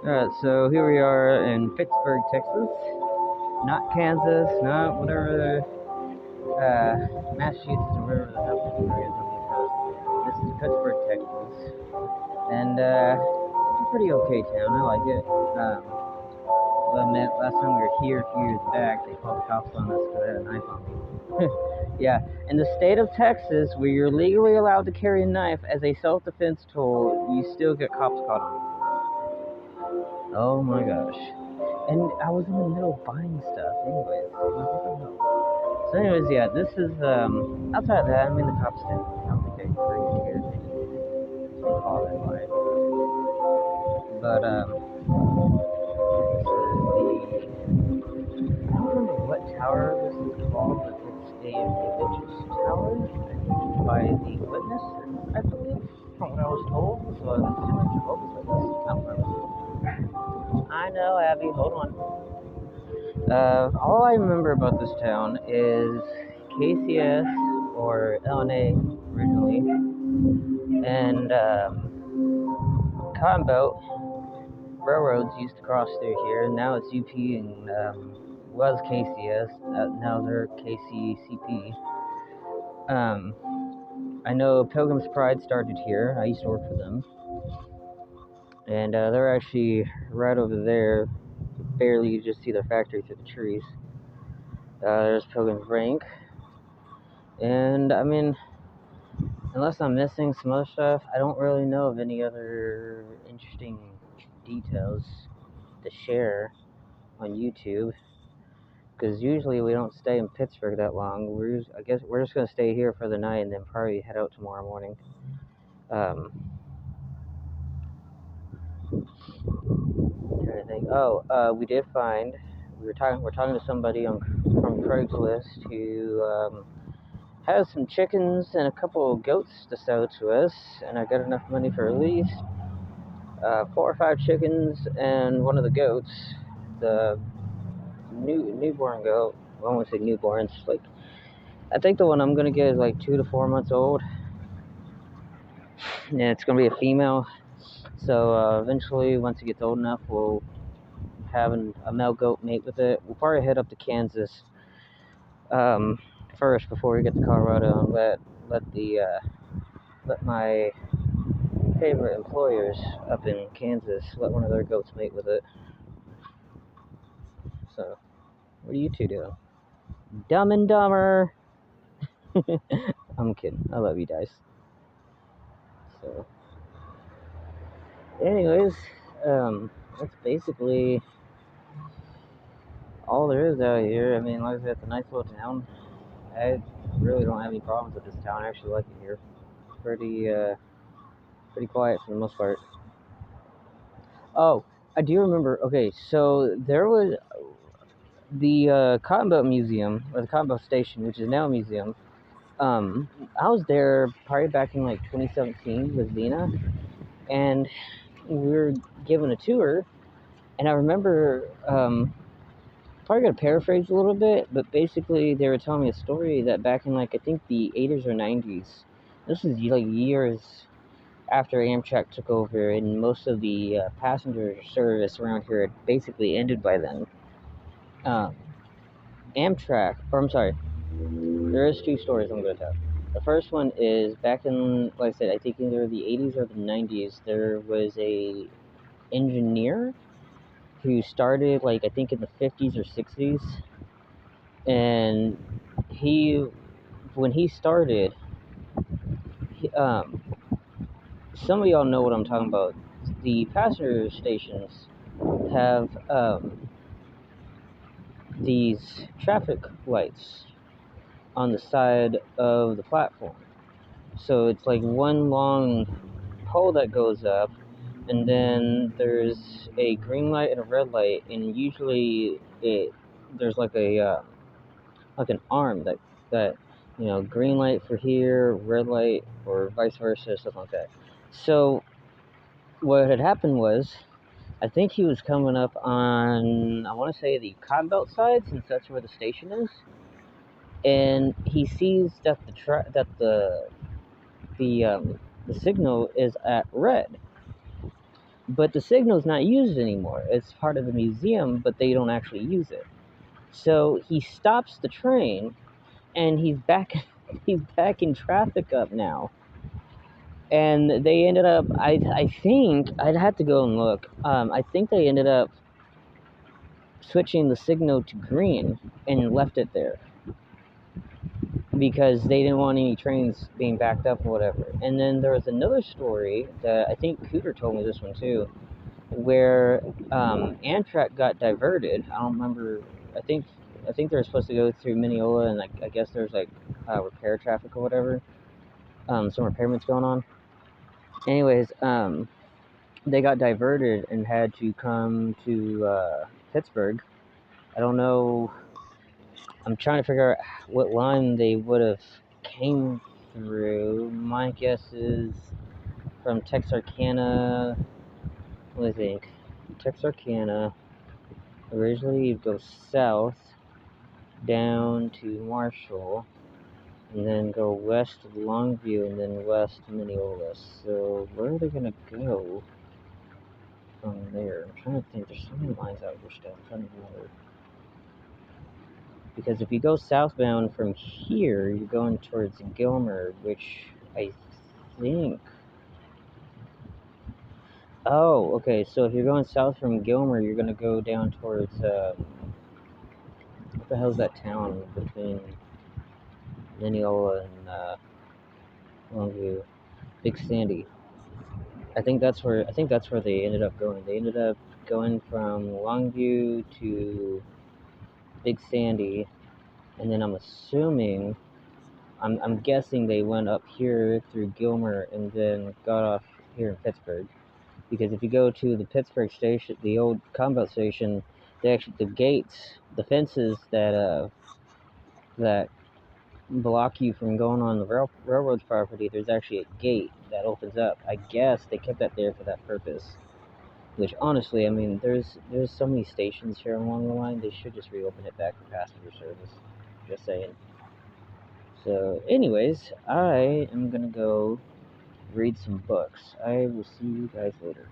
Alright, so here we are in Pittsburgh, Texas. Not Kansas, not whatever Massachusetts or wherever the hell Pittsburgh is on the coast. This is Pittsburgh, Texas. And it's a pretty okay town. I like it. Well, admit, last time we were here a few years back, they called the cops on us because I had a knife on me. Yeah, in the state of Texas, where you're legally allowed to carry a knife as a self-defense tool, you still get cops caught on. Oh my gosh. And I was in the middle of buying stuff anyways. So anyways, yeah, this is, outside of that, I mean, the cops didn't complicate crazy here. They call it like. But, this is I don't remember what tower this is called, but it's a religious tower, I think, by the witness, I believe, from what I was told. So I'm assuming Jehovah's Witness. I don't remember. I know, Abby, hold on. All I remember about this town is KCS, or LNA originally, and Cotton Belt railroads used to cross through here, and now it's UP and was KCS, now they're KCCP. I know Pilgrim's Pride started here. I used to work for them, and they're actually right over there. Barely you just see their factory through the trees. There's Pilgrim's Rank, and I mean, unless I'm missing some other stuff, I don't really know of any other interesting details to share on YouTube, because usually we don't stay in Pittsburgh that long. I guess we're just gonna stay here for the night and then probably head out tomorrow morning. Trying to think. We did find we're talking to somebody from Craigslist who has some chickens and a couple of goats to sell to us, and I got enough money for at least 4 or 5 chickens and one of the goats, the newborn goat. Well, I won't say newborn. It's like, I think the one I'm gonna get is like 2 to 4 months old. Yeah, it's gonna be a female. So eventually, once it gets old enough, we'll have a male goat mate with it. We'll probably head up to Kansas first before we get to Colorado, and let my favorite employers up in Kansas let one of their goats mate with it. So, what are you two doing? Dumb and Dumber. I'm kidding. I love you guys. So, anyways, that's basically all there is out here. I mean, like I said, it's a nice little town. I really don't have any problems with this town. I actually like it here. Pretty quiet for the most part. Oh, I do remember. Okay, so there was the Cotton Belt Museum, or the Cotton Belt Station, which is now a museum. I was there probably back in like 2017 with Zena, and we were given a tour, and I remember, probably gonna paraphrase a little bit, but basically they were telling me a story that back in like, I think the 80s or 90s, this is like years after Amtrak took over, and most of the passenger service around here had basically ended by then. There is 2 stories I'm going to tell. The first one is back in, like I said, I think either the 80s or the 90s, there was a engineer who started, like, I think in the 50s or 60s, and when he started, some of y'all know what I'm talking about. The passenger stations have these traffic lights on the side of the platform. So it's like one long pole that goes up, and then there's a green light and a red light, and usually there's like like an arm that green light for here, red light, or vice versa, stuff like that. So what had happened was, I think he was coming up on, I want to say, the Cotton Belt side, since that's where the station is, and he sees that the signal is at red. but the signal's not used anymore. It's part of the museum, but they don't actually use it. So he stops the train, and he's back. He's backing traffic up now. And they ended up. I think I'd have to go and look. I think they ended up switching the signal to green and left it there because they didn't want any trains being backed up or whatever. And then there was another story that I think Cooter told me this one too, where Amtrak got diverted. I don't remember. I think they were supposed to go through Mineola, and I guess there's like repair traffic or whatever. Some repairments going on. Anyways, they got diverted and had to come to Pittsburgh. I don't know. I'm trying to figure out what line they would have came through. My guess is from Texarkana. What do you think? Texarkana. Originally, you'd go south down to Marshall, and then go west to Longview, and then west to Mineola. So where are they gonna go from there? I'm trying to think. There's so many lines out here still. I'm trying to remember. Because if you go southbound from here, you're going towards Gilmer, which I think. Oh, okay. So if you're going south from Gilmer, you're gonna go down towards what the hell's that town between Mineola and Longview? Big Sandy. I think that's where they ended up going. They ended up going from Longview to Big Sandy, and then I'm guessing they went up here through Gilmer and then got off here in Pittsburgh. Because if you go to the Pittsburgh station, the old combat station, the gates, the fences that block you from going on the railroad's property, there's actually a gate that opens up. I guess they kept that there for that purpose. Which honestly, I mean, there's so many stations here along the line. They should just reopen it back for passenger service. Just saying. So, anyways, I am gonna go read some books. I will see you guys later.